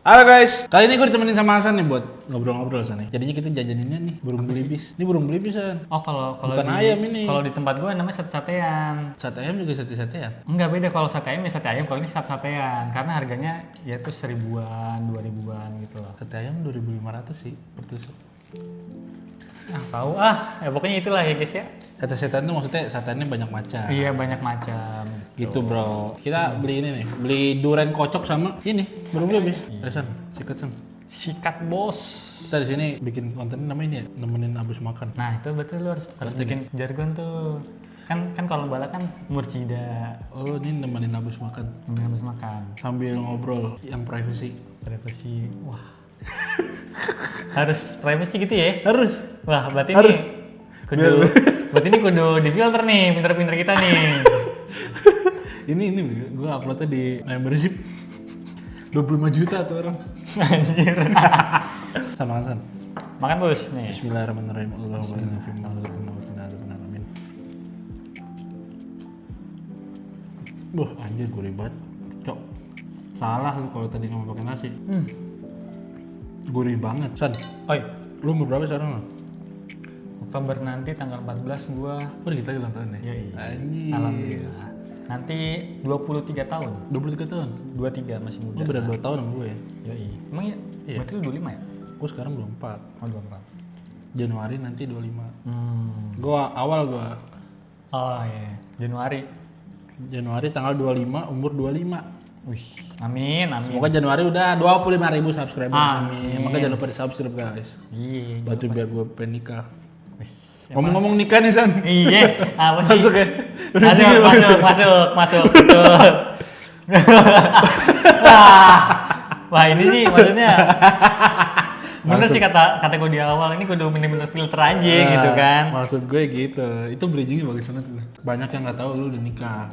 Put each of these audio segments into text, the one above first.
Halo guys, kali ini gue ditemenin sama Hasan nih buat ngobrol-ngobrol sana. Jadinya kita jajaninnya nih burung belibis. Ini burung belibis San. Oh kalau Bukan ayam ini. Kalau di tempat gue namanya sate-satean. Sate ayam juga sate-satean. Enggak beda, kalau sate ayam ya sate ayam, kalau ini sate-satean. Karena harganya ya tuh 1000-an, 2000-an gitu loh. Sate ayam 2.500 sih per tusuk. Tahu ya pokoknya itulah ya guys ya. Sate-satean itu maksudnya satenya banyak macam. Iya banyak macam. Gitu bro. Kita beli ini nih, beli duren kocok sama ini burung belibis. San, sikat San. Sikat bos. Kita di sini bikin konten namanya ini ya, nemenin abis makan. Nah itu betul, lu harus bikin jargon tuh. Kan kalau bala kan murcida. Oh ini nemenin abis makan. Yang harus makan. Sambil ngobrol yang privacy. Privacy. Wah. Harus privacy gitu ya? Harus. Wah, berarti Harus. berarti ini kudu di filter nih, pinter-pinter kita nih. ini gue uploadnya di membership 25 juta tuh orang. Anjir. Sama Hasan. Makan bos nih. Bismillahirrahmanirrahim. Amin. Anjir gurih banget. Cok. Salah lu kalau tadi nggak mau pakai nasi. Gurih banget. San, Oi, lu umur berapa sekarang lo? Oktober nanti tanggal 14 gua. Oh kita ulang tahun ya? Iya. Anjir. Alhamdulillah. Nanti 23 tahun. 23 tahun? 23 masih muda. Lu beda 2 tahun sama gue ya? Yoi. Emang iya? Berarti lu 25 ya? Gue sekarang 24. Oh 24. Januari nanti 25. Gue awal gue. Oh iya. Januari tanggal 25, umur 25. Wih, amin. Semoga Januari udah 25.000 subscriber. Amin. Makanya jangan lupa di subscribe guys. Iya. Batu biar gue pengen nikah. Wis. Ngomong-ngomong nikah nih San. Iya, apa sih? Masuk ya? Masuk. Betul. Wah, ini sih maksudnya bener sih kata gue di awal, ini kudu bener-bener filter aja gitu kan. Maksud gue gitu. Itu bridgingnya bagus banget. Banyak yang nggak tahu lu udah nikah.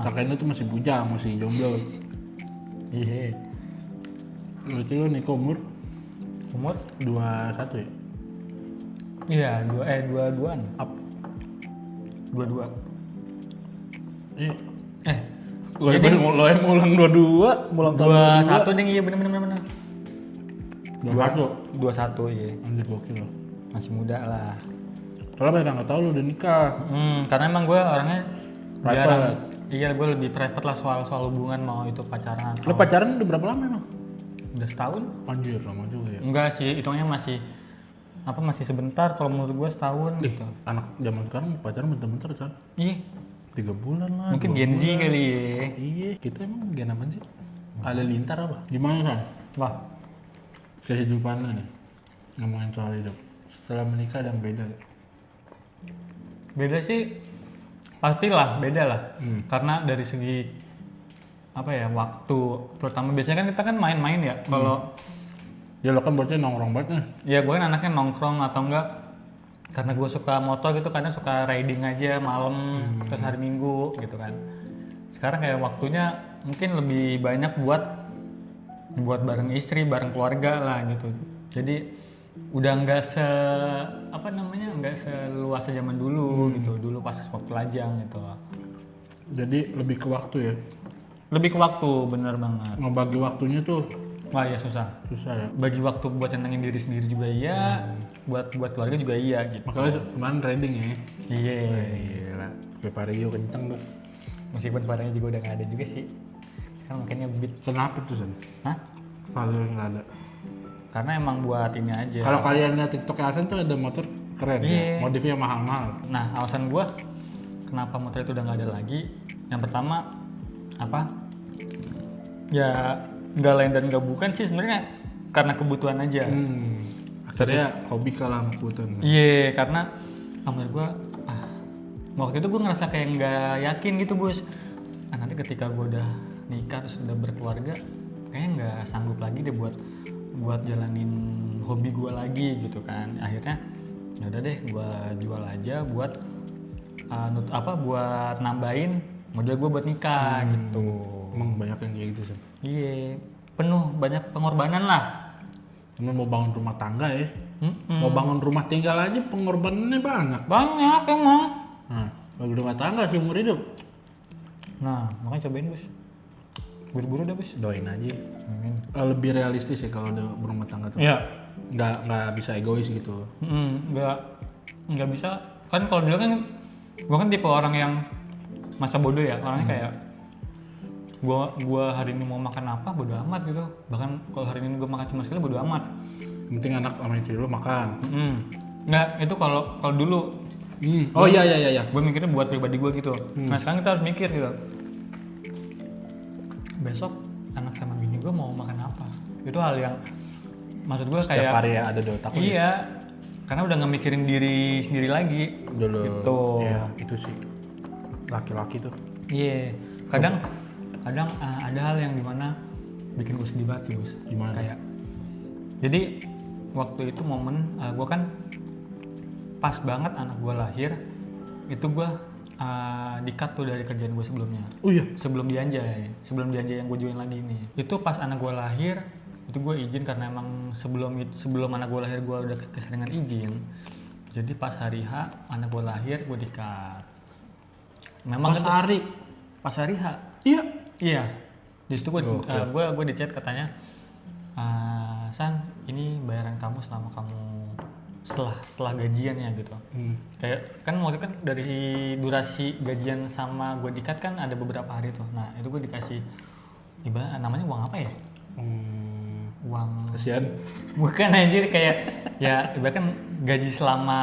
Sangkain lu tuh masih bujang, masih jomblo. Iya. Berarti lu nikah umur Umur? 21 ya? Iya, 22-an. Up. 22. Iya. Lo jadi yang ulang 22, ulang tahun 21 ding, iya bener. 21. 21 iya. Anjir gokil lo. Masih muda lah. Soalnya banyak yang nggak tahu lu udah nikah. Karena emang gue orangnya Private. jarang. Iya, gue lebih private lah soal hubungan, mau itu pacaran. Lu pacaran udah berapa lama emang? Udah setahun? Anjir lama juga ya. Enggak sih, hitungnya masih sebentar kalau menurut gue setahun gitu. Anak zaman sekarang pacaran bentar-bentar kan? Iya, 3 bulan lah. mungkin 2 Gen Z bulan. kali ya. Iya, kita emang gen apa sih? Halilintar apa? Gimana San? Wah, Kehidupan lu nih, ngomongin soal hidup. Setelah menikah ada yang beda gak? beda sih, pastilah beda lah. Karena dari segi waktu, terutama biasanya kan kita kan main-main ya. Kalau Ya lo kan bocah nongkrong banget nih. ya gue kan anaknya nongkrong atau enggak, karena gue suka motor gitu, kadang suka riding aja malam terus hari Minggu gitu kan. Sekarang kayak waktunya mungkin lebih banyak buat bareng istri, bareng keluarga lah gitu. Jadi udah nggak nggak seluas zaman dulu gitu. Dulu pas waktu lajang gitu. Jadi lebih ke waktu ya. Lebih ke waktu, bener banget. Ngebagi waktunya tuh Wah ya susah susah ya. bagi waktu buat nyenengin diri sendiri juga iya, buat keluarga juga iya gitu. Makanya kemarin trading ya. Iya. Gila. Kayak Vario kenceng tuh. Meskipun barangnya juga udah nggak ada juga sih. Sekarang makanya beat. Kenapa tuh San? Hah? Vario nggak ada. Karena emang buat ini aja. Kalau kalian lihat TikTok Hasan tuh ada motor keren Iya. ya. Modifnya mahal-mahal. Nah, alasan gua kenapa motor itu udah nggak ada lagi, yang pertama ya nggak lain dan nggak bukan sih sebenarnya, karena kebutuhan aja. Akhirnya hobi kalah sama kebutuhan. Iya, karena menurut gua waktu itu gua ngerasa kayak nggak yakin gitu bos. Nanti ketika gua udah nikah terus udah berkeluarga, kayaknya nggak sanggup lagi deh buat jalanin hobi gua lagi gitu kan. Akhirnya ya udah deh, gua jual aja buat buat nambahin modal gua buat nikah gitu. Emang banyak yang kayak gitu sih. Iya, penuh banyak pengorbanan lah. Emang mau bangun rumah tangga ya. Mau bangun rumah tinggal aja pengorbanannya banyak. Banyak emang. Nah, bagi rumah tangga seumur hidup. Nah, makanya cobain bos. buru-buru dah bos. Doain aja. Amin. Lebih realistis ya kalau udah berumah tangga tuh. Iya. Nggak bisa egois gitu. Nggak bisa. Kan kalau dulu kan gue kan tipe orang yang masa bodoh ya, orangnya kayak gua hari ini mau makan apa bodo amat gitu. Bahkan kalau hari ini gue makan cuma sekali bodo amat. Yang penting anak sama istri lu makan. Nggak, itu kalau dulu. Oh iya. Gue mikirnya buat pribadi gue gitu. Nah sekarang kita harus mikir gitu. Besok anak sama bini gue mau makan apa? Itu hal yang maksud gue kayak. Setiap hari ya ada di otak lu. Iya. Karena udah nggak mikirin diri sendiri lagi. Dulu. Gitu. Iya, itu sih. Laki-laki tuh. Iya. Kadang ada hal yang dimana bikin gue sedih banget sih Gus. Gimana? Kayak. Jadi waktu itu momen gue kan pas banget anak gue lahir, itu gue di-cut tuh dari kerjaan gue sebelumnya. Oh iya. Sebelum dianjay yang gue join lagi ini. Itu pas anak gue lahir, itu gue izin karena emang sebelum anak gue lahir gue udah keseringan izin. Jadi pas hari H anak gue lahir gue di-cut. Memang pas hari H. Iya. Di situ gue di chat katanya, San, ini bayaran kamu selama kamu setelah gajian ya gitu. Kayak kan waktu itu kan dari durasi gajian sama gue di-cut kan ada beberapa hari tuh. Nah itu gue dikasih namanya uang apa ya? Uang Kasian. bukan anjir, kayak ya ibaratkan gaji selama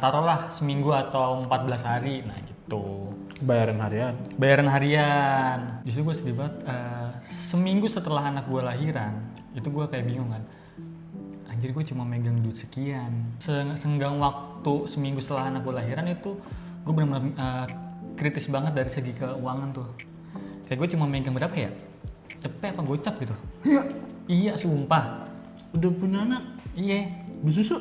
taruhlah seminggu atau 14 hari. Nah gitu. Bayaran harian. Di situ gue sedih banget. Seminggu setelah anak gue lahiran, itu gue kayak bingung kan. Anjir gue cuma megang duit sekian. Senggang waktu seminggu setelah anak gue lahiran itu gue benar-benar kritis banget dari segi keuangan tuh. Kayak gue cuma megang berapa ya? Cepet apa gocap gitu. Iya sumpah. Udah punya anak? Iya. Bersusu?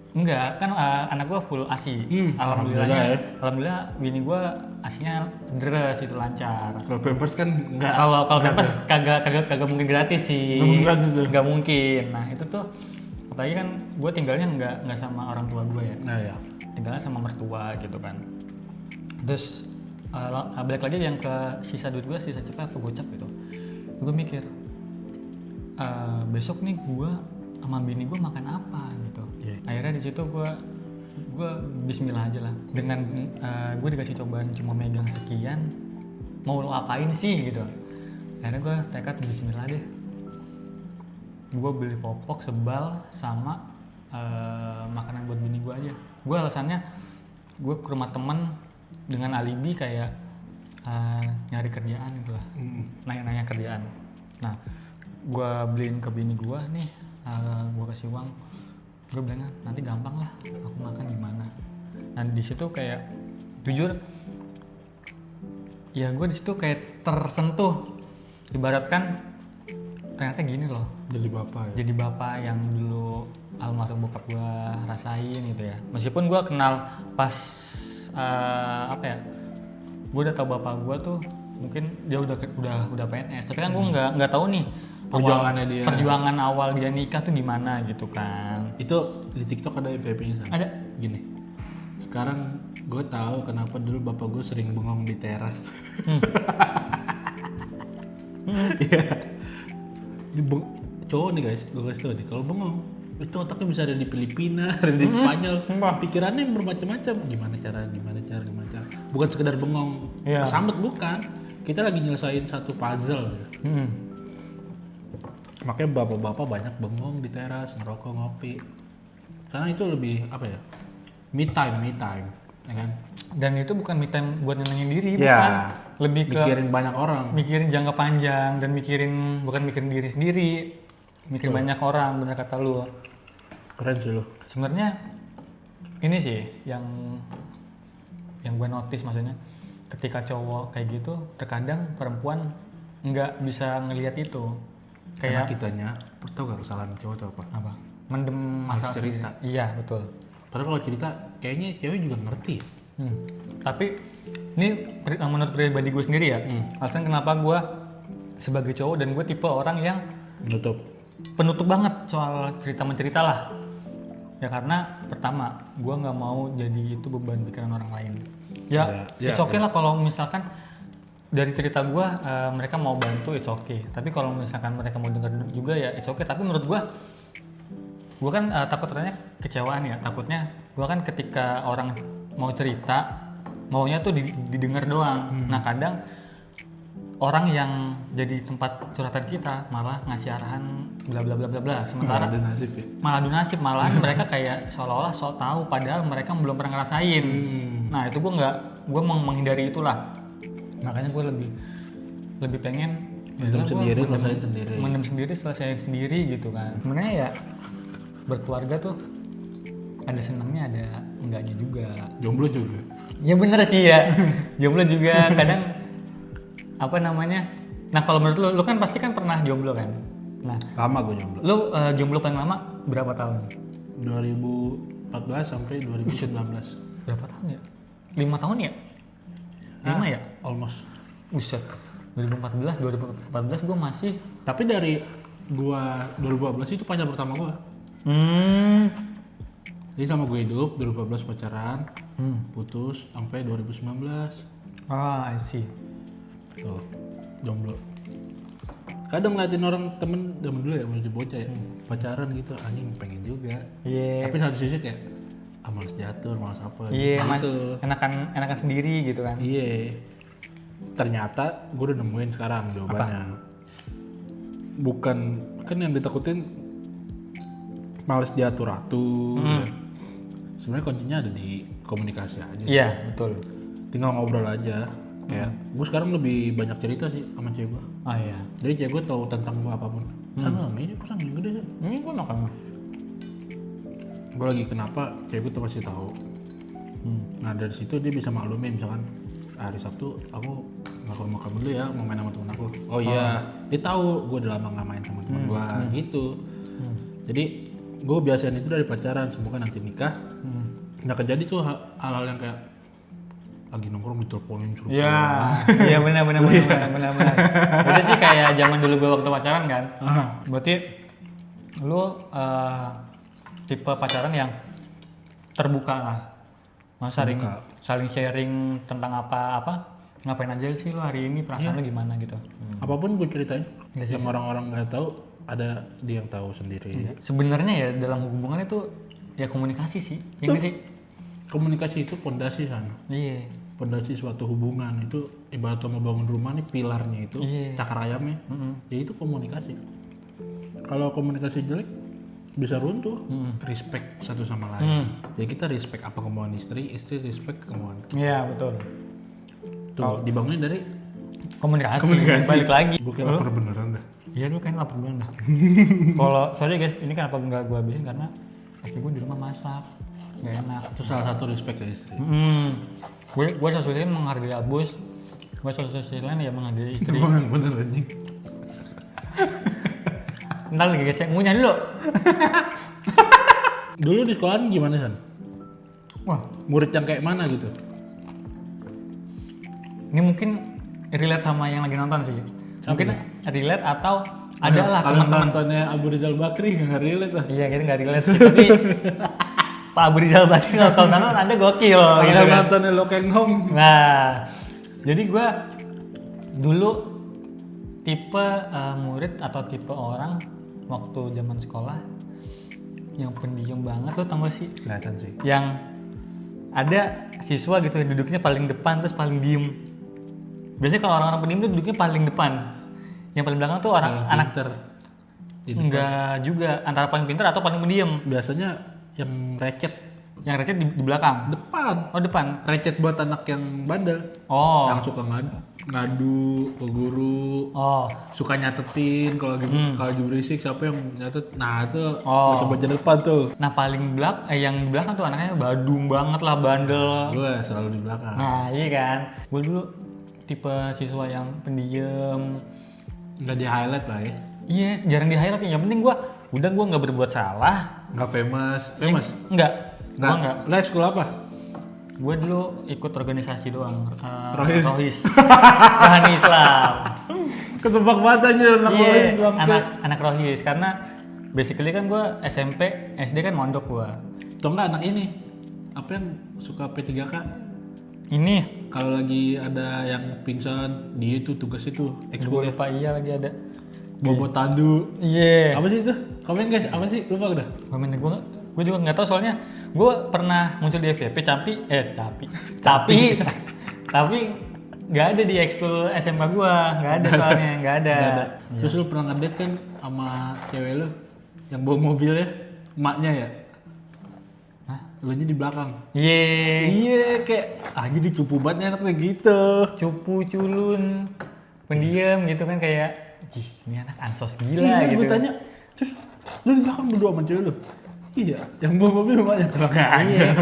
Enggak, kan anak gue full ASI. Alhamdulillah bini gue ASInya deres itu lancar. Kalau Pampers kan enggak. Kalau Pampers kagak mungkin gratis sih. Nggak mungkin. Nah itu tuh apalagi kan gue tinggalnya nggak sama orang tua gue ya. Nah ya. Tinggalnya sama mertua gitu kan. Terus balik lagi yang ke sisa duit gue, sisa cepet apa gocap gitu. Gue mikir besok nih gue sama bini gue makan apa gitu. Akhirnya di situ gue bismillah aja lah. Dengan gue dikasih cobaan cuma megang sekian, mau lo apain sih gitu. Akhirnya gue tekad bismillah deh. Gue beli popok sebal sama makanan buat bini gue aja. Gue alasannya gue ke rumah temen dengan alibi kayak nyari kerjaan gitu lah. Nanya-nanya kerjaan. Nah gue beliin ke bini gue nih, gue kasih uang. Gue bilangnya nanti gampang lah aku makan gimana. Nah di situ kayak jujur ya gue di situ kayak tersentuh. Ibaratkan ternyata gini loh. Jadi bapak yang dulu almarhum bokap gue rasain gitu ya. Meskipun gue kenal pas gue udah tahu bapak gue tuh mungkin dia udah PNS. Tapi kan gue nggak tahu nih perjuangan awal dia nikah tuh gimana gitu kan. Itu di TikTok ada FYP-nya. Ada gini. Sekarang gue tahu kenapa dulu bapak gue sering bengong di teras. Iya. Cowok nih guys, gue kasih tau nih, kalau bengong itu otaknya bisa ada di Filipina, ada di Spanyol. Pikirannya bermacam-macam. Gimana cara. Bukan sekedar bengong, kesambet bukan. Kita lagi nyelesain satu puzzle. Makanya bapak-bapak banyak bengong di teras, ngerokok, ngopi. Karena itu lebih apa ya? Me time, ya kan? Dan itu bukan me time buat nyenengin diri, bukan. Lebih ke mikirin banyak orang. Mikirin jangka panjang dan bukan mikirin diri sendiri. Mikirin banyak orang, bener kata lu. Keren sih lu. Sebenarnya ini sih yang gue notice, maksudnya ketika cowok kayak gitu terkadang perempuan nggak bisa ngelihat itu. Karena kitanya, tau gak kesalahan cowok tuh apa? Mendem masalah cerita. Sendiri. Iya betul. Padahal kalau cerita kayaknya cewek juga ngerti. Tapi ini menurut pribadi gue sendiri ya. Alasan kenapa gue sebagai cowok dan gue tipe orang yang penutup banget soal cerita lah. Ya karena pertama gue nggak mau jadi itu beban pikiran orang lain. Ya it's okay lah kalau misalkan dari cerita gue mereka mau bantu it's okay, tapi kalau misalkan mereka mau dengar juga ya it's okay. Tapi menurut gue kan takutnya kecewaan ya, takutnya gue kan ketika orang mau cerita maunya tuh didengar doang. Nah kadang orang yang jadi tempat curhatan kita malah ngasih arahan bla bla bla bla bla, sementara malah adu nasib malahan mereka kayak seolah-olah sok tahu padahal mereka belum pernah ngerasain. Nah itu gue mau menghindari itulah, makanya gue lebih pengen mendem sendiri, selesaiin sendiri gitu kan. Sebenarnya ya berkeluarga tuh ada senangnya ada enggaknya juga. Jomblo juga. Ya bener sih ya, jomblo juga kadang apa namanya. Nah kalau menurut lu kan pasti kan pernah jomblo kan. Nah lama gue jomblo. Lu jomblo paling lama berapa tahun? 2014 sampai 2019. Berapa tahun ya? 5 tahun ya? 5 ya? Almost. Buset. 2014 gue masih. Tapi dari gua 2014 itu pacar pertama gua. Jadi sama gue hidup 2014 pacaran, putus sampai 2019. I see. Tuh, jomblo. Kadang ngeliatin orang temen zaman dulu ya, masih bocah ya, pacaran gitu, anjing pengen juga. Iya. Tapi satu sisi kayak, malas diatur, malas apa gitu. Enakan sendiri gitu kan. Iya. Ternyata gue udah nemuin sekarang jawabannya. Apa? Bukan, kan yang ditakutin malas diatur-atur. Sebenarnya kuncinya ada di komunikasi aja. Iya, betul. Tinggal ngobrol aja. Kayak gue sekarang lebih banyak cerita sih sama cewek gue. Oh iya. Jadi cewek gue tahu tentang gue apapun. Sana ini pesan yang gede kan. Ini gue makan. Gue lagi kenapa cewek gue tuh pasti tahu. Nah dari situ dia bisa maklumin misalkan hari Sabtu aku nggak ke rumah kamu dulu ya, mau main sama temen aku. Oh iya. Dia tahu gue udah lama nggak main sama temen gue gitu. Jadi gue biasain itu dari pacaran, semoga nanti nikah nggak kejadi tuh hal-hal yang kayak lagi nongkrong diteleponin suruh. Iya benar. Itu sih kayak zaman dulu gue waktu pacaran kan. Berarti lu tipe pacaran yang terbuka lah. Mas saling sharing tentang apa ngapain aja sih lu hari ini, perasaan lu gimana gitu. Apapun gue ceritain. Sama orang-orang nggak tahu, ada dia yang tahu sendiri. Iya. Sebenarnya ya dalam hubungan itu ya komunikasi sih. Ya sih? Komunikasi itu pondasi sana. Iya. Pondasi suatu hubungan itu ibarat sama bangun rumah nih, pilarnya itu cakar ayamnya. Ya itu komunikasi. Kalau komunikasi jelek bisa runtuh. Respect satu sama lain. Jadi kita respect apa kemauan istri respect kemauan. Iya betul. Tuh dibangunin dari komunikasi. Balik lagi. Gue kayak lapar beneran dah. Iya lu kan lapar beneran dah. Kalau sorry guys, ini kenapa nggak gue habisin karena istri gue di rumah masak. Gak enak. Itu salah satu respect ke istri. Gue satu sisi menghargai abus, gue satu sisi lain ya menghargai istri. Emang yang bener anjing. Ntar lagi ngecek ngunyah dulu. Dulu di sekolahan gimana San? Wah, murid yang kayak mana gitu? Ini mungkin relate sama yang lagi nonton sih. Mungkin relate atau ada Nah, lah kalau teman-teman. nontonnya Abu Rizal Bakri nggak relate lah. Iya, kita nggak relate sih, tapi Pak Abu Rizal Bakri kalau nonton Anda gokil gitu kan. Nontonnya Lokeng Home. Nah, jadi gue dulu tipe murid atau tipe orang waktu zaman sekolah yang pendiam banget, lo tau gak sih? Kelihatan sih. Yang ada siswa gitu duduknya paling depan terus paling diem. Biasanya kalau orang-orang pendiam tuh duduknya paling depan. Yang paling belakang tuh orang anak pinter. Enggak juga, antara paling pintar atau paling pendiam. Biasanya yang recet. Yang recet di belakang. Depan. Oh depan. Recet buat anak yang bandel. Oh. Yang suka ngadu ke guru. Oh. Suka nyatetin kalau lagi berisik siapa yang nyatet. Nah itu coba jalan depan tuh. Nah paling yang di belakang tuh anaknya badung banget lah, bandel. Gue selalu di belakang. Nah iya kan. Gue dulu tipe siswa yang pendiam. Nggak di highlight lah ya. Iya, jarang di highlight. Yang penting gue nggak berbuat salah. Nggak famous. Enggak. Lah sekolah apa? Gue dulu ikut organisasi doang. Rohis. Rohani Islam. Ketebak banget aja anak Rohis. Karena basically kan gue SMP, SD kan mondok gue. Atau enggak anak ini? Apa yang suka P3K? Ini Kalau lagi ada yang pingsan, dia itu tugas itu gue ekskul ya. lupa iya lagi ada. Bobo tandu. Iya. Apa sih itu? Komen guys, apa sih? Lupa udah. Komen gue juga nggak tahu soalnya gue pernah muncul di FYP tapi nggak ada di ekskul SMK gue, nggak ada soalnya, nggak ada. Terus lu pernah ngedate kan sama cewek lu yang bawa mobil ya, emaknya ya? Hah? Lu nya di belakang. Iya. Kayak aja dia cupu banget enaknya gitu. Cupu culun pendiam gitu kan kayak ini anak ansos gila Iya, gitu. gue tanya, terus lu di belakang berdua sama cewek lu? Iya, yang bawa mobil emaknya terang ada. Iya.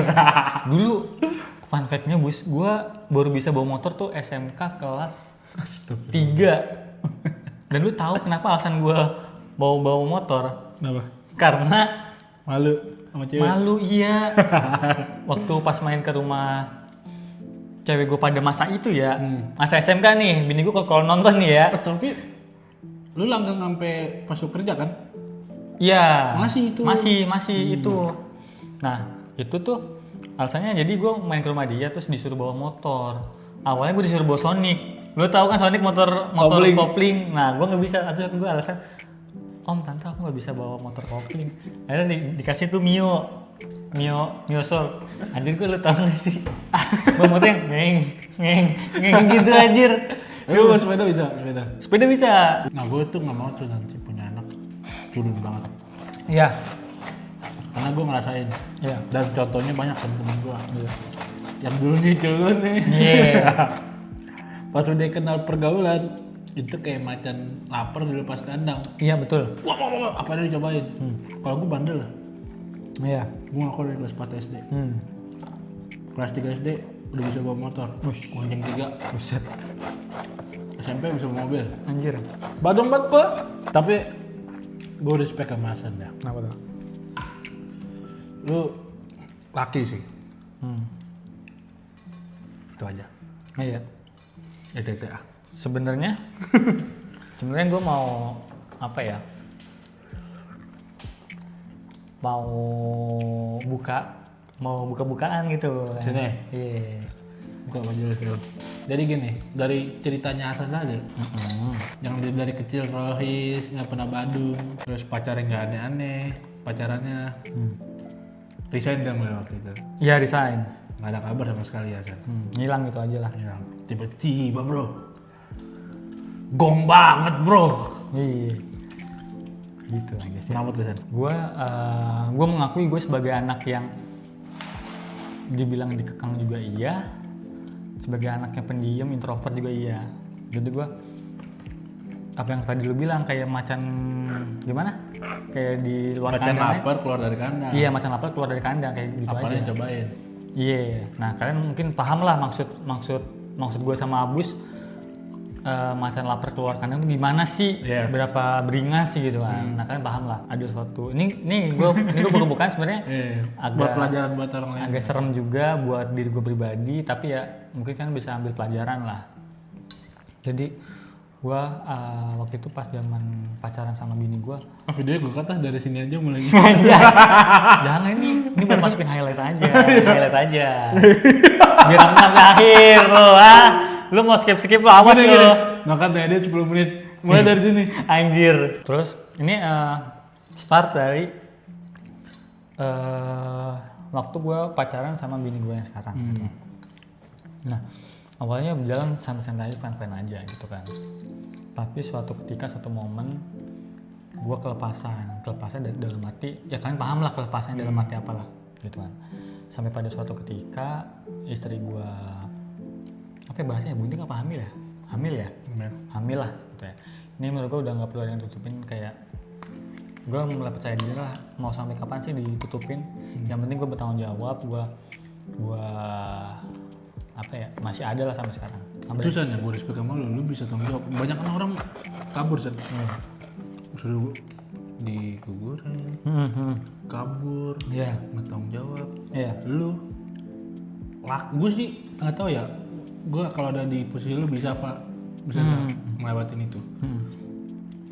Dulu fun fact-nya Bus, gue baru bisa bawa motor tuh SMK kelas 3. Dan lu tahu kenapa alasan gue bawa motor? Kenapa? Karena Malu sama cewek? malu, iya. Waktu pas main ke rumah cewek gue pada masa itu ya, masa SMK nih, bini gue kalau nonton nih ya. Tapi lu langgeng sampai pas lu kerja kan? Iya. Masih itu? Masih itu. Nah, itu tuh alasannya jadi gue main ke rumah dia terus disuruh bawa motor. Awalnya gue disuruh bawa Sonic. Lu tahu kan Sonic motor kopling. Nah, gue nggak bisa. Terus gue alasan, Om, tante aku nggak bisa bawa motor kopling. Akhirnya dikasih tuh Mio Soul. Anjir gue lu tau gak sih? Bawa motor yang ngeng gitu anjir. Lu sepeda bisa? Sepeda bisa. Nah gue tuh gak mau tuh nanti punya anak culun banget. Iya. Karena gue ngerasain. Iya. Dan contohnya banyak temen-temen gue. Yang dulunya culun nih. Iya. Pas udah kenal pergaulan, itu kayak macan lapar dilepas kandang. Iya betul. Wah, apa yang dicobain? Kalau gue bandel lah. Iya. Gue ngaku dari kelas 4 SD. Kelas 3 SD udah bisa bawa motor. Gonceng 3. Buset. SMP bisa bawa mobil. Anjir. Badung banget gue. Tapi gue respect sama Hasan ya. Kenapa tuh? Lu laki sih. Itu aja. Iya. ETTA. Sebenarnya gue mau apa ya? Mau buka-bukaan gitu. Sini. Iya. Buka baju film. Jadi gini, dari ceritanya Hasan tadi, yang dia dari kecil rohis, nggak pernah badung, terus pacarnya nggak aneh-aneh, pacarannya resign dia mulai waktu itu, Iya resign. nggak ada kabar sama sekali Hasan. Ngilang gitu aja lah. Hilang. Tiba-tiba bro, gong banget bro. Iya. Gitu aja sih. Kenapa tuh Hasan? Gue mengakui gue sebagai anak yang dibilang dikekang juga iya, sebagai anak yang pendiam, introvert juga iya. Jadi gue apa yang tadi lu bilang kayak macan gimana? Kayak di luar Macan kandang. lapar keluar dari kandang. Iya, macan lapar keluar dari kandang kayak gitu Apa aja. yang cobain? Iya. Nah, kalian mungkin paham lah maksud gue sama Abus. Macan lapar keluar kandang itu gimana sih? Iya. Berapa beringas sih gitu kan. Nah, kalian paham lah. Ada suatu ini gue bukan sebenarnya Buat pelajaran buat orang lain. agak serem juga buat diri gue pribadi, tapi ya mungkin kan bisa ambil pelajaran lah. Jadi gue waktu itu pas zaman pacaran sama bini gue, Videonya gue kata dari sini aja mulai. jangan ini buat masukin highlight aja biar sampai akhir lo lu mau skip lo awas lo. Nggak kan dia 10 menit mulai dari sini. Anjir. Terus ini start dari waktu gue pacaran sama bini gue yang sekarang. Gitu. Nah, awalnya berjalan santai-santai aja, fun-fun aja gitu kan. Tapi suatu ketika, satu momen gue kelepasan dalam arti, ya kalian paham lah kelepasan dalam arti apalah gitu kan. Sampai pada suatu ketika istri gue, apa ya bahasanya, bunting apa hamil ya? Hamil lah gitu ya. Ini menurut gue udah gak perlu ada yang tutupin, kayak gue mulai percaya diri lah, mau sampai kapan sih ditutupin. Yang penting gue bertanggung jawab, gue apa ya, masih ada lah sampai sekarang. Itu San, ya gue respect sama lu bisa tanggung jawab. Banyak kan orang kabur San. Suruh digugurin, kabur, nggak tanggung jawab. Lu, gue sih nggak tahu ya. Gue kalau ada di posisi lu bisa apa, bisa nggak ngelewatin itu.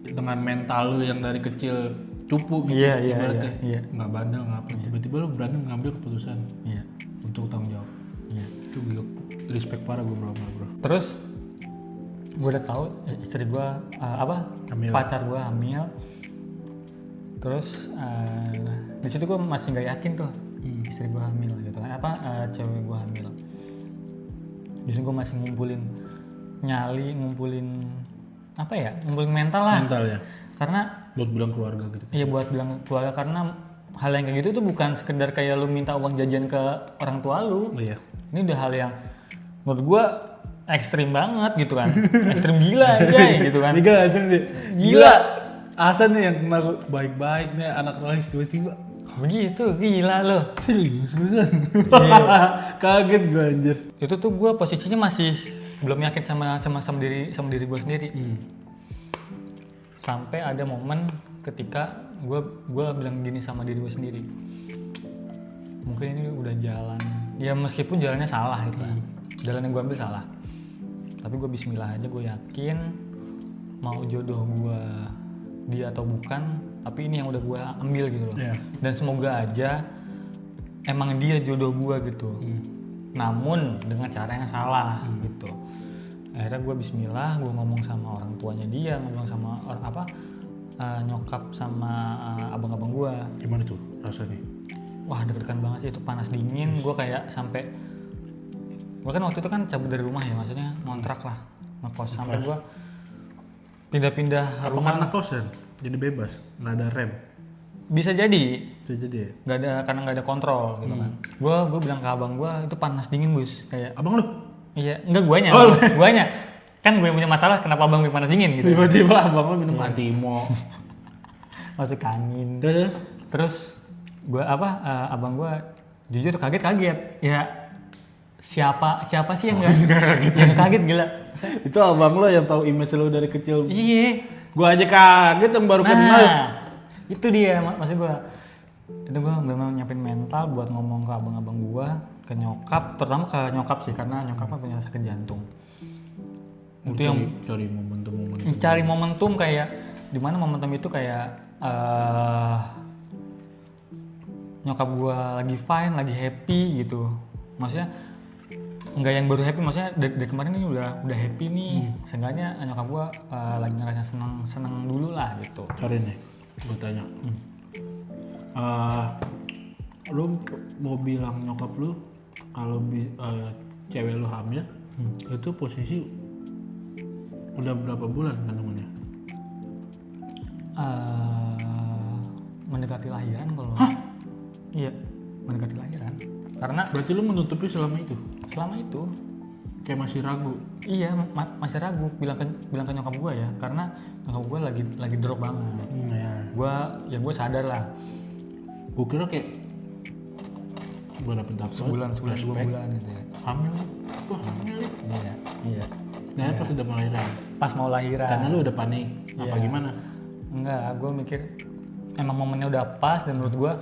Dengan mental lu yang dari kecil cupu gitu, ibaratnya nggak bandel nggak apa, tiba-tiba lu berani mengambil keputusan untuk tanggung jawab. Itu gue respect parah gue bro. Terus gue udah tahu istri gue Hamil. pacar gue hamil. Terus di situ gue masih nggak yakin tuh istri gue hamil gitu kan, cewek gue hamil. Di situ gue masih ngumpulin mental lah. Mental ya. Karena Buat bilang keluarga gitu. iya buat bilang keluarga, karena hal yang kayak gitu tuh bukan sekedar kayak lu minta uang jajan ke orang tua lu. Oh iya. Ini udah hal yang menurut gua ekstrim banget gitu kan. Ekstrim gila aja gitu kan. Gila. Asan nih yang kenal baik-baik nih anak rohis tiba-tiba. Begitu, gila loh. Serius. Iya. Kaget gue anjir. Itu tuh gua posisinya masih belum yakin sama diri gua sendiri. Sampai ada momen ketika gue bilang gini sama diri gue sendiri, mungkin ini udah jalan ya, meskipun jalannya salah gitu kan, jalan yang gue ambil salah, tapi gue bismillah aja, gue yakin mau jodoh gue dia atau bukan, tapi ini yang udah gue ambil gitu loh. Dan semoga aja emang dia jodoh gue gitu, namun dengan cara yang salah gitu. Akhirnya gue bismillah, gue ngomong sama orang tuanya dia, ngomong sama nyokap sama abang-abang gue. Gimana tuh rasanya? Wah, deg-degan banget sih, itu panas dingin. Gue kayak sampai, gue kan waktu itu kan cabut dari rumah ya, maksudnya ngontrak lah, ngekos. Sampai gue pindah-pindah rumah. Karena kosan, jadi bebas, nggak ada rem. Bisa jadi ya? karena nggak ada kontrol gitu kan. Gue bilang ke abang gue, itu panas dingin bus. Kayak abang lu? Iya, enggak guanya. Kan gue punya masalah kenapa abang panas dingin gitu. Tiba-tiba abang lu minum antimo. Masuk angin. Terus gue abang gue jujur kaget. Ya siapa sih yang enggak kaget gila. Itu abang lo yang tahu image lo dari kecil. Iya. Gue aja kaget yang baru kenal. Itu dia maksud gue. Itu gue memang nyiapin mental buat ngomong ke abang-abang gue, ke nyokap, terutama ke nyokap sih, karena nyokap kan punya sakit jantung. Itu yang cari momentum kayak dimana momentum itu kayak nyokap gue lagi fine, lagi happy gitu. Maksudnya enggak yang baru happy, maksudnya dari kemarin ini udah happy nih. Seenggaknya nyokap gue lagi ngerasa senang dulu lah gitu. Cari nih, gue tanya. Lu mau bilang nyokap lu kalau cewek lu hamil, itu posisi udah berapa bulan kandungannya? Mendekati lahiran kalau. Iya, mendekati lahiran. Karena berarti lu menutupi selama itu? Selama itu kayak masih ragu? Iya, masih ragu. Bilang ke nyokap gue ya, karena nyokap gue lagi drop banget. Gue sadar lah. Gue kira kayak gue dapet sebulan 2 bulan gitu ya. Hamil? Wah hamil ya? Iya. Nah pas udah mau lahiran? Pas mau lahiran. Karena lu udah panik? Apa gimana? Enggak, gue mikir emang momennya udah pas, dan menurut gue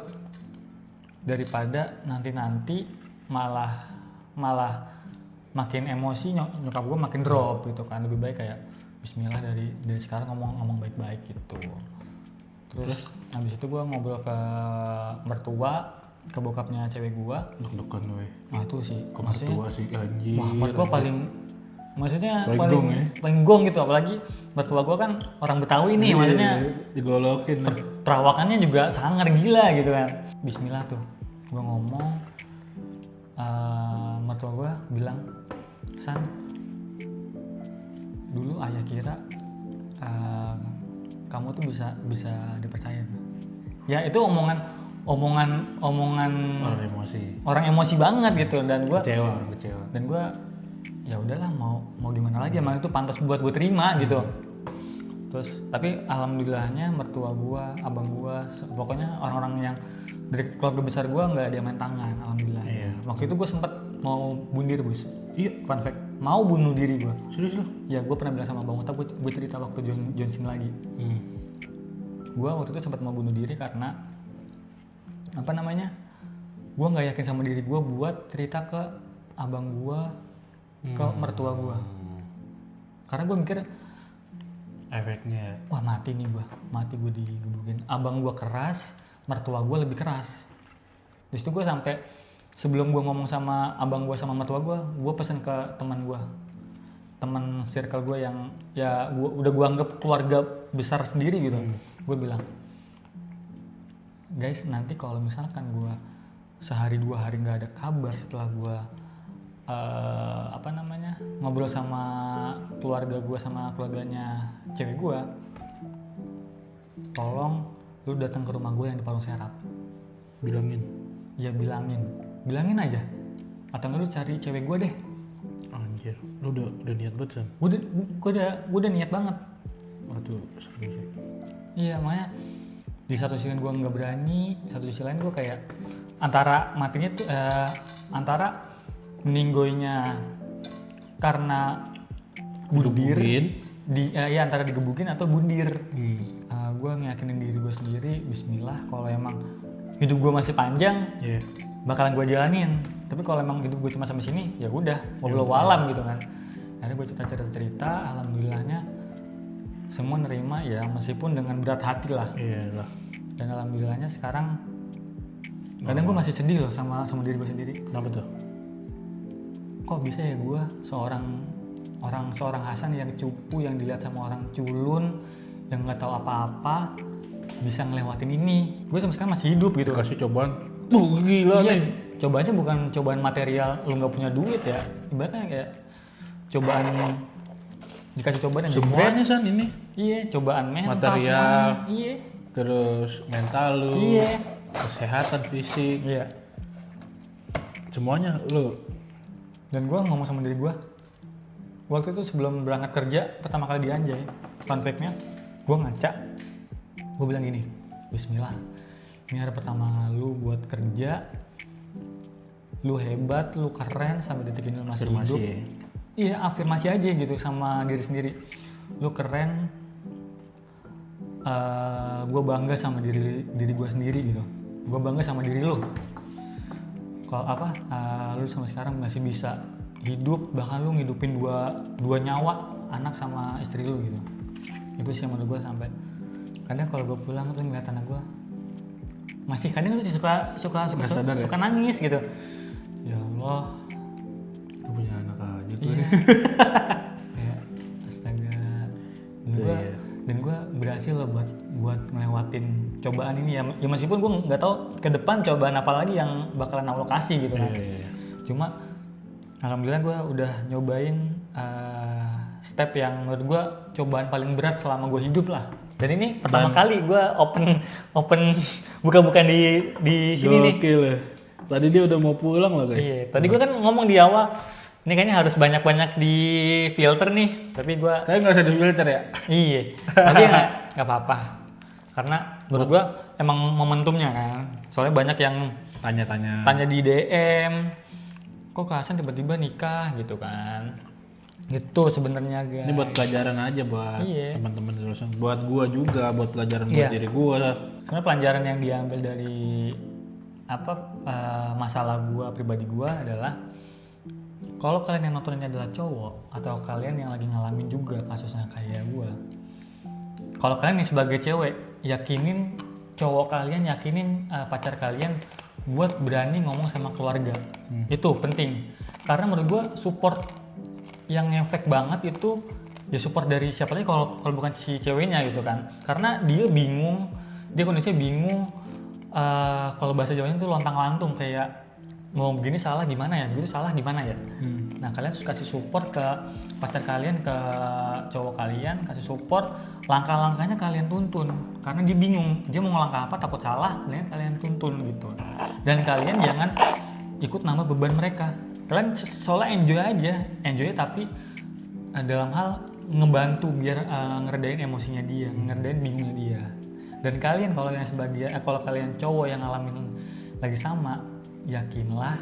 daripada nanti malah makin emosi, nyokap gue makin drop gitu kan. Lebih baik kayak bismillah dari sekarang ngomong baik-baik gitu. Terus habis itu gue ngobrol ke mertua, ke bokapnya cewek gue. Deg-degan gue. Nah itu sih, ke mertua sih anjir. Wah, mertua paling gong gitu, apalagi mertua gue kan orang Betawi nih, maksudnya digolokin. Perawakannya juga sangar gila gitu kan. Bismillah tuh, gue ngomong, mertua gue bilang, San, dulu ayah kira kamu tuh bisa dipercaya. Ya itu omongan orang emosi banget gitu, dan gue kecewa. Dan gue ya udahlah, mau gimana lagi, emang itu pantas buat gue terima gitu. Terus tapi alhamdulillahnya mertua gue, abang gue, pokoknya orang-orang yang dari keluarga besar gue nggak ada yang main tangan, alhamdulillah. Waktu itu gue sempet mau bunuh diri bos. Iya, fun fact, mau bunuh diri gue. Serius lo? Ya gue pernah bilang sama Bang Uta, gue cerita waktu Johnson lagi. Gue waktu itu sempat mau bunuh diri karena gue nggak yakin sama diri gue buat cerita ke abang gue, ke mertua gue. Karena gue mikir efeknya, wah mati gue digebukin. Abang gue keras, mertua gue lebih keras. Di situ gue sampai sebelum gue ngomong sama abang gue sama mertua gue pesen ke teman circle gue yang ya udah gue anggap keluarga besar sendiri gitu. Gue bilang, guys nanti kalau misalkan gue sehari 2 hari nggak ada kabar setelah gue ngobrol sama keluarga gue sama keluarganya cewek gue, tolong lu datang ke rumah gue yang di Parung Serap. Bilangin aja, atau enggak lu cari cewek gue deh. Anjir, lu udah niat banget San? Gue udah niat banget. Waduh, serem sih. Iya, makanya di satu sisi gue nggak berani, di satu sisi lain gue kayak antara matinya tuh antara meninggoynya karena bundir antara digebukin atau bundir. Gue ngeyakinin diri gue sendiri, bismillah kalau emang hidup gue masih panjang, bakalan gue jalanin. Tapi kalau emang hidup gue cuma sampai sini, ya udah, wallahu alam gitu kan. Akhirnya gue cerita, alhamdulillahnya semua nerima ya, meskipun dengan berat hati lah. Iyalah. Dan alhamdulillahnya sekarang kadang gue masih sedih loh sama diri gue sendiri. Kenapa tuh? Kok bisa ya gue seorang Hasan yang cupu, yang dilihat sama orang culun, yang nggak tahu apa-apa, bisa ngelewatin ini. Gue sampai sekarang masih hidup gitu. Kasih cobaan. Gila nih. Cobaannya bukan cobaan material, lu nggak punya duit ya. Ibaratnya kayak cobaan, dikasih cobaan yang semuanya San ini. Iya, cobaan mental. Material. Iya. Terus mental lu. Iya. Kesehatan fisik. Iya. Semuanya lu. Dan gue ngomong sama diri gue, waktu itu sebelum berangkat kerja pertama kali di Anjay, fun fact-nya, gue ngaca, gue bilang gini, bismillah, ini hari pertama lu buat kerja, lu hebat, lu keren, sampai detik ini lu masih hidup. Iya, afirmasi aja gitu sama diri sendiri, lu keren, gue bangga sama diri gue sendiri gitu, gue bangga sama diri lu. Kalau lu sampai sekarang masih bisa hidup, bahkan lu ngidupin dua nyawa, anak sama istri lu gitu. Itu sih yang menurut gue sampai kadang kalau gue pulang tuh ngeliat anak gue masih kadang tuh suka nangis gitu. Ya Allah, gue punya anak aja gue. Iya. Ya, astaga. Dan gue berhasil loh buat ngelewatin cobaan ini ya meskipun gue nggak tahu ke depan cobaan apa lagi yang bakalan Allah kasih gitu kan. Cuma alhamdulillah gue udah nyobain step yang menurut gue cobaan paling berat selama gue hidup lah. Dan ini pertama kali gue open bukan di sini nih. Gokil. Tadi dia udah mau pulang loh guys. Iya, tadi gue kan ngomong di awal ini kayaknya harus banyak-banyak di filter nih, tapi gue nggak usah di filter ya. Iya, tapi nggak apa-apa. Karena menurut gue emang momentumnya kan. Soalnya banyak yang tanya di DM, kok Kak Hasan tiba-tiba nikah gitu kan. Gitu sebenarnya guys. Ini buat pelajaran aja buat teman-teman di luar sana. Buat gua juga, buat pelajaran buat diri gua. Sebenarnya pelajaran yang diambil dari masalah gua pribadi gua adalah kalau kalian yang nonton ini adalah cowok atau kalian yang lagi ngalamin juga kasusnya kayak gua. Kalau kalian nih sebagai cewek, yakinin cowok kalian, yakinin pacar kalian buat berani ngomong sama keluarga. Itu penting. Karena menurut gua support yang efek banget itu ya support dari siapa lagi kalau bukan si ceweknya gitu kan. Karena dia bingung, dia kondisinya bingung, kalau bahasa Jawanya itu lontang-lantung kayak mau begini salah gimana ya, gitu salah gimana ya. Nah kalian kasih support ke pacar kalian, ke cowok kalian, kasih support, langkah-langkahnya kalian tuntun. Karena dia bingung, dia mau ngelangkah apa, takut salah, kalian tuntun gitu. Dan kalian jangan ikut nambah beban mereka. Kalian soalnya enjoy tapi dalam hal ngebantu biar ngeredain emosinya dia, ngeredain bingungnya dia. Dan kalian kalau kalian cowok yang ngalamin lagi sama, yakinlah.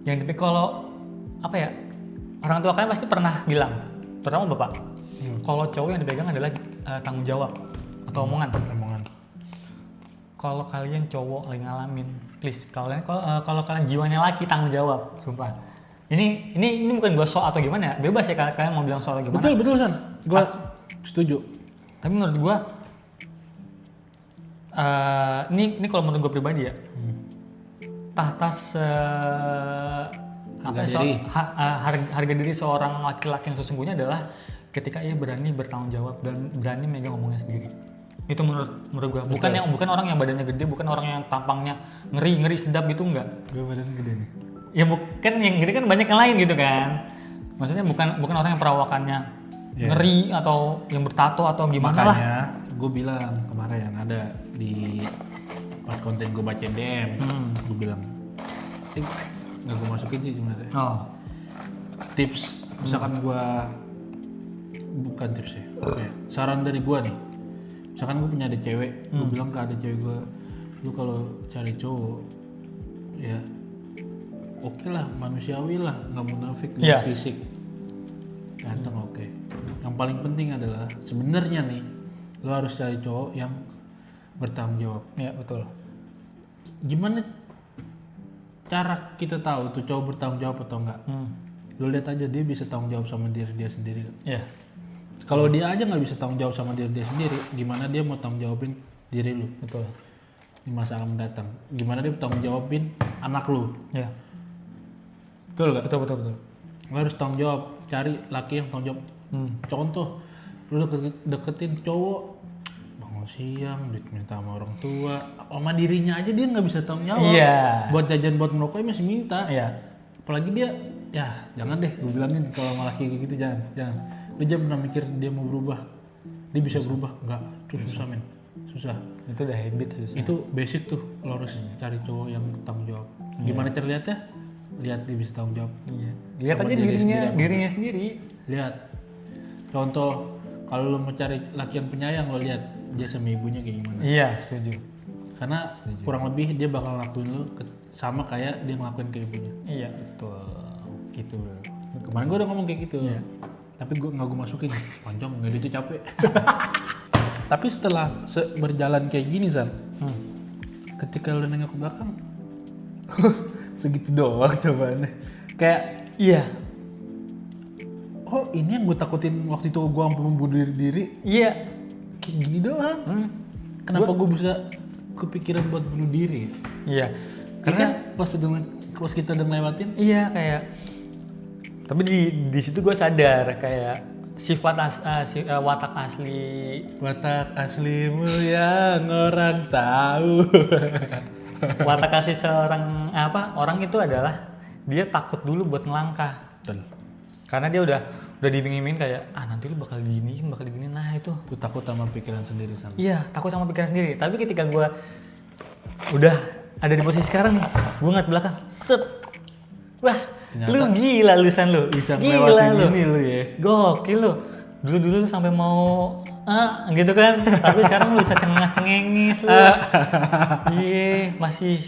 Yang tapi kalau orang tua kalian pasti pernah bilang, terutama bapak, kalau cowok yang dipegang adalah tanggung jawab atau omongan. Kalau kalian cowok lagi ngalamin, please kalau kalian jiwanya laki, tanggung jawab, sumpah. Ini bukan gua sok atau gimana ya, bebas ya kalian mau bilang soal gimana. Betul San, gua setuju. Tapi menurut gua ini kalau menurut gua pribadi ya, atas harga diri seorang laki-laki yang sesungguhnya adalah ketika ia berani bertanggung jawab dan berani megang ngomongnya sendiri. Itu menurut gua. Bukan orang yang badannya gede, bukan orang yang tampangnya ngeri sedap gitu, enggak. Gue badan gede nih. Ya bukan, yang gede kan banyak yang lain gitu kan. Maksudnya bukan orang yang perawakannya ngeri atau yang bertato atau gimana lah. Makanya gue bilang kemarin ada di pas konten gue baca DM, gue bilang nggak gue masukin sih sebenarnya. Tips misalkan gue bukan tips ya, saran dari gue nih. Misalkan gue punya ada cewek, gue bilang ke ada cewek gue, lu kalau cari cowok ya oke lah, manusiawi lah, nggak munafik, nggak fisik, ganteng oke. Yang paling penting adalah sebenarnya nih, lo harus cari cowok yang bertanggung jawab. Ya betul. Gimana cara kita tahu tuh cowok bertanggung jawab atau enggak? Lo lihat aja dia bisa tanggung jawab sama diri dia sendiri. Iya. Kalau dia aja nggak bisa tanggung jawab sama diri dia sendiri, gimana dia mau tanggung jawabin diri lu? Betul. Di masa akan mendatang, gimana dia tanggung jawabin anak lu? Iya. Betul gak? Betul. Lo harus tanggung jawab, cari laki yang tanggung jawab. Contoh, lu deketin cowok bangun siang, duit minta sama orang tua, sama dirinya aja dia nggak bisa tanggung jawab. Iya. Buat jajan, buat merokoknya masih minta. Iya. Apalagi dia, ya jangan deh, gue bilangin kalau malah kayak gitu jangan. Lu jangan pernah mikir dia mau berubah, dia bisa berubah, nggak, itu susah men, susah. Itu udah habit susah. Itu basic tuh, lo harus cari cowok yang tanggung jawab. Gimana cara lihatnya? Lihat dia bisa tanggung jawab. Iya. Lihat Sama aja dirinya sendiri. Lihat. Contoh, kalau lo mau cari laki yang penyayang, lo lihat dia sama ibunya kayak gimana. Iya, setuju. Karena kurang lebih dia bakal lakuin lo sama kayak dia ngelakuin ke ibunya. Iya, betul. Gitu bro. Kemarin gue udah ngomong kayak gitu. Iya. Tapi gue nggak gue masukin. Panjang, nggak itu capek. Tapi setelah berjalan kayak gini San, ketika lo nengok ke belakang, segitu doang cobaannya. Kayak, iya. Oh ini yang gue takutin waktu itu gue sampai membunuh diri. Iya. Kayak gini doang. Kenapa gue bisa kepikiran buat bunuh diri? Iya. Karena pas kita udah ngelewatin. Iya kayak. Tapi di situ gue sadar kayak watak aslimu yang orang tahu. Watak asli seorang orang itu adalah dia takut dulu buat ngelangkah. Betul. Karena dia udah diiming-imingin kayak nanti lu bakal gini, nah itu. Tuh takut sama pikiran sendiri sama. Iya, takut sama pikiran sendiri. Tapi ketika gue udah ada di posisi sekarang nih, gue ngeliat belakang, set. Wah, ternyata, lu gila San lu. Bisa gila lu. Gini lu ya. Gokil lu. Dulu lu sampai mau gitu kan. Tapi sekarang lu bisa cengengis lu. Iya, masih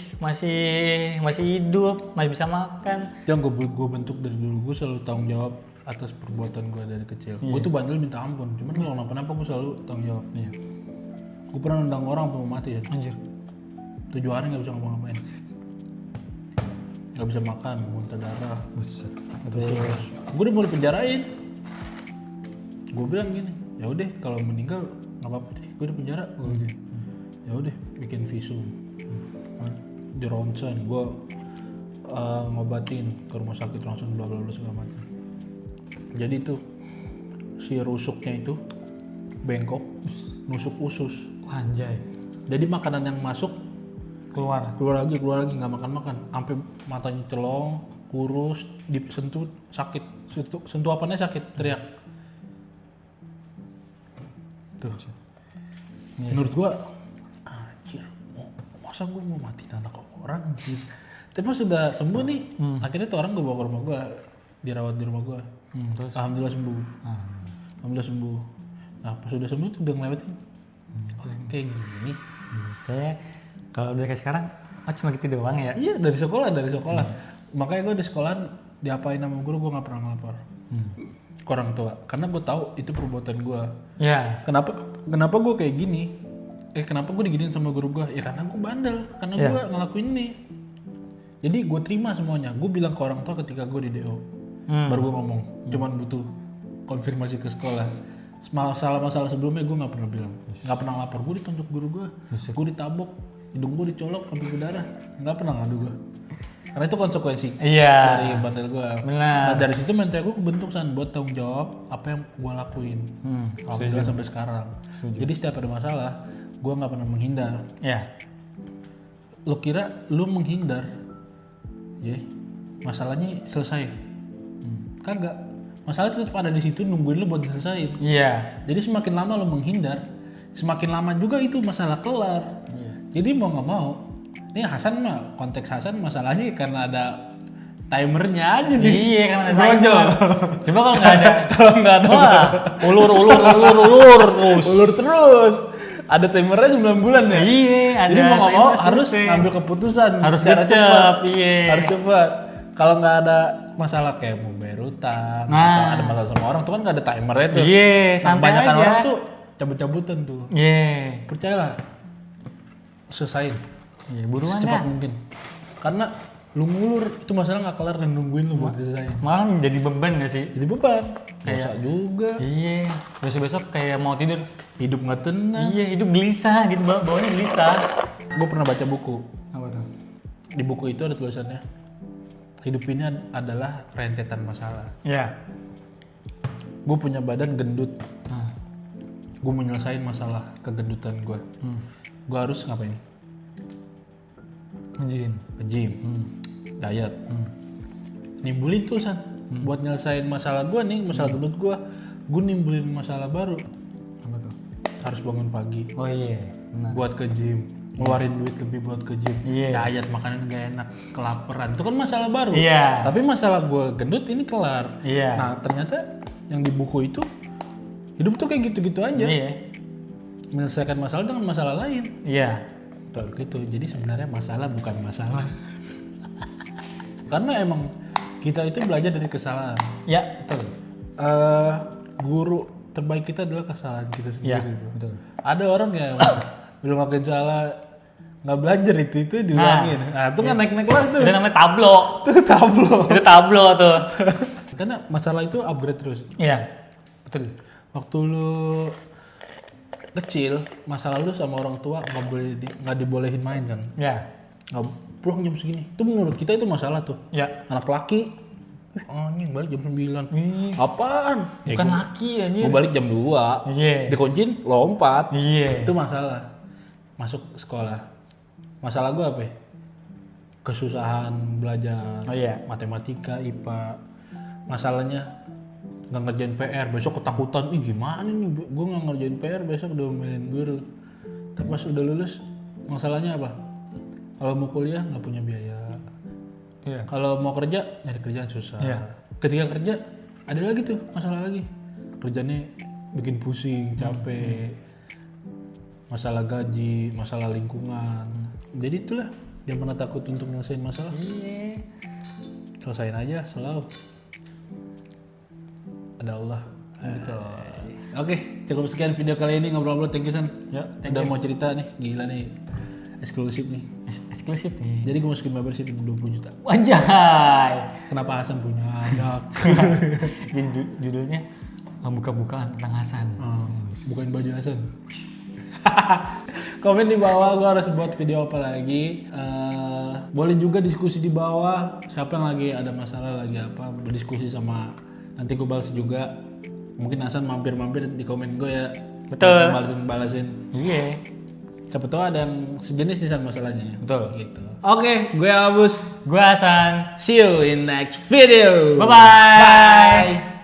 hidup, masih bisa makan. Yang gue bentuk dari dulu, gue selalu tanggung jawab atas perbuatan gue dari kecil. Gue tuh bandel minta ampun, cuman kalau kenapa gue selalu tanggung jawab. Iya. Gue pernah nendang orang sampai mau mati ya. Anjir. 7 hari nggak bisa ngapa-ngapain. Nggak bisa makan, muntah darah. Buset. Gue udah mau dipenjarain. Gue bilang gini, ya udah kalau meninggal nggak apa-apa deh, gue di penjara. Gue gitu. Ya udah bikin visum, di ronsen, gue ngobatin ke rumah sakit ronsen bla bla bla segala macam. Jadi tuh si rusuknya itu bengkok, nusuk usus. Anjay. Jadi makanan yang masuk keluar lagi nggak makan, sampai matanya celong, kurus, disentuh sakit, sentuh apanya sakit, teriak. Tuh. Menurut gua, anjir, masa gua mau matiin anak orang? Tapi pas sudah sembuh nih, akhirnya tuh orang gua bawa ke rumah gua, dirawat di rumah gua. Terus? Alhamdulillah sembuh. Alhamdulillah sembuh. Nah pas sudah sembuh tuh udah ngelewatin kayak gini. Kayak kalau udah kayak sekarang, cuma gitu doang ya? Iya dari sekolah. Makanya gue di sekolah diapain sama guru gue nggak pernah ngelapor ke orang tua, karena gue tahu itu perbuatan gue. Iya. Kenapa gue kayak gini? Kenapa gue diginiin sama guru gue? Ya karena gue bandel, karena gue ngelakuin ini. Jadi gue terima semuanya. Gue bilang ke orang tua ketika gue di DO, baru gue ngomong. Cuman butuh konfirmasi ke sekolah. Masalah sebelumnya gue nggak pernah bilang, nggak pernah lapor. Gue ditunjuk guru gue, gue ditabok, hidung gue dicolok sampai berdarah, nggak pernah ngadu gue. Karena itu konsekuensi Iya. dari bandel gue. Benar. Nah, dari situ mental gue kebentuk San buat tanggung jawab apa yang gue lakuin. Alhamdulillah sampai sekarang. Jadi setiap ada masalah, gue nggak pernah menghindar. Iya. Lo kira lo menghindar, ya masalahnya selesai? Kagak. Masalah tetap ada di situ nungguin lo buat diselesain. Iya. Jadi semakin lama lo menghindar, semakin lama juga itu masalah kelar. Jadi mau nggak mau, ini Hasan mah konteks Hasan masalahnya karena ada timernya aja nih. Iya kan ada Brojol. timer. Coba kalau nggak ada, Kalau nggak ada, wah, ulur terus. ulur terus. Ada timernya 9 bulan ya. Iya, ada. Jadi mau nggak mau timer harus system. ngambil keputusan. Harus secara gercep, cepat. iya. Harus cepat. Kalau nggak ada masalah kayak mau bayar utang, atau ada masalah sama orang tuh kan nggak ada timernya tuh. Iya, santai Banyakan aja. orang tuh cabut-cabutan tuh. Iya. Percayalah, selesain Iya, buruan secepat ya. mungkin. Karena lu ngulur itu masalah nggak kelar dan nungguin lu buat diselesain. Malah jadi beban gak sih? Jadi beban. Kayak- Dosa juga. Iya. Besok-besok kayak mau tidur. Hidup nggak tenang. Iya, hidup gelisah gitu, bawahnya gelisah. Gue pernah baca buku. Apa tuh? Di buku itu ada tulisannya, hidup ini adalah rentetan masalah. Iya. Gue punya badan gendut. Nah. Gue mau nyelesain masalah kegendutan gue. Gue harus ngapain? Anjing. Ke gym, diet, nimbulin tuh San. Buat nyelesain masalah gue nih, masalah gendut gue nimbulin masalah baru. Apa tuh? Harus bangun pagi, Oh iya, benar. buat ke gym, ngeluarin duit lebih buat ke gym. Iya. Diet, makanan gak enak, kelaparan, itu kan masalah baru. Iya. Tapi masalah gue gendut ini kelar. Iya. Nah ternyata yang di buku itu hidup tuh kayak gitu-gitu aja. Iya. Menyelesaikan masalah dengan masalah lain. Iya. Betul gitu. Jadi sebenarnya masalah bukan masalah. Karena emang kita itu belajar dari kesalahan. Ya, betul. Guru terbaik kita adalah kesalahan kita Iya, sendiri. bro. betul. Ada orang yang udah ngelakuin salah nggak belajar itu diulangin. Nah, itu kan naik-naik kelas tuh. Itu namanya tablo. Itu tablo. Itu tablo tuh. Karena masalah itu upgrade terus. Iya. Betul. Waktu lu kecil, masalah lu sama orang tua nggak dibolehin main kan? Ya. Nggak pulang jam segini. Itu menurut kita itu masalah tuh. Ya. Anak laki, anjing balik jam 9. Apaan? Bukan laki anjir. Gue balik jam 2. Iya. Dikuncin, lompat. Iya. Itu masalah. Masuk sekolah. Masalah gue apa ya? Kesusahan belajar. Oh iya. Matematika, IPA. Masalahnya nggak ngerjain PR, besok ketakutan. Ih gimana nih, gue nggak ngerjain PR, besok udah omelin guru. Tapi pas udah lulus, masalahnya apa? Kalau mau kuliah nggak punya biaya. Iya. Kalau mau kerja, nyari kerjaan susah. Iya. Ketika kerja, ada lagi tuh masalah lagi. Kerjanya bikin pusing, capek. Masalah gaji, masalah lingkungan. Jadi itulah, jangan pernah takut untuk nyelesain masalah. Iya. Selesain aja, selalu. Ada Allah. Betul. Oke, cukup sekian video kali ini ngobrol-ngobrol. Thank you San. Ya, Udah mau cerita nih, gila nih. Eksklusif nih. Eksklusif nih. Jadi gue masukin membership 20 juta. Anjay. Kenapa Hasan punya anak? Jadi judulnya buka-bukaan tentang Hasan. Bukan baju Hasan. Komen di bawah gue harus buat video apa lagi. Boleh juga diskusi di bawah. Siapa yang lagi ada masalah lagi apa, berdiskusi sama. Nanti gue balas juga. Mungkin Hasan mampir-mampir di komen gue ya. Betul. Balasin. Iya. Siapa tahu ada yang sejenis nih sama masalahnya. Betul. Gitu. Oke, gue Abus. Gua Hasan. See you in next video. Bye-bye. Bye.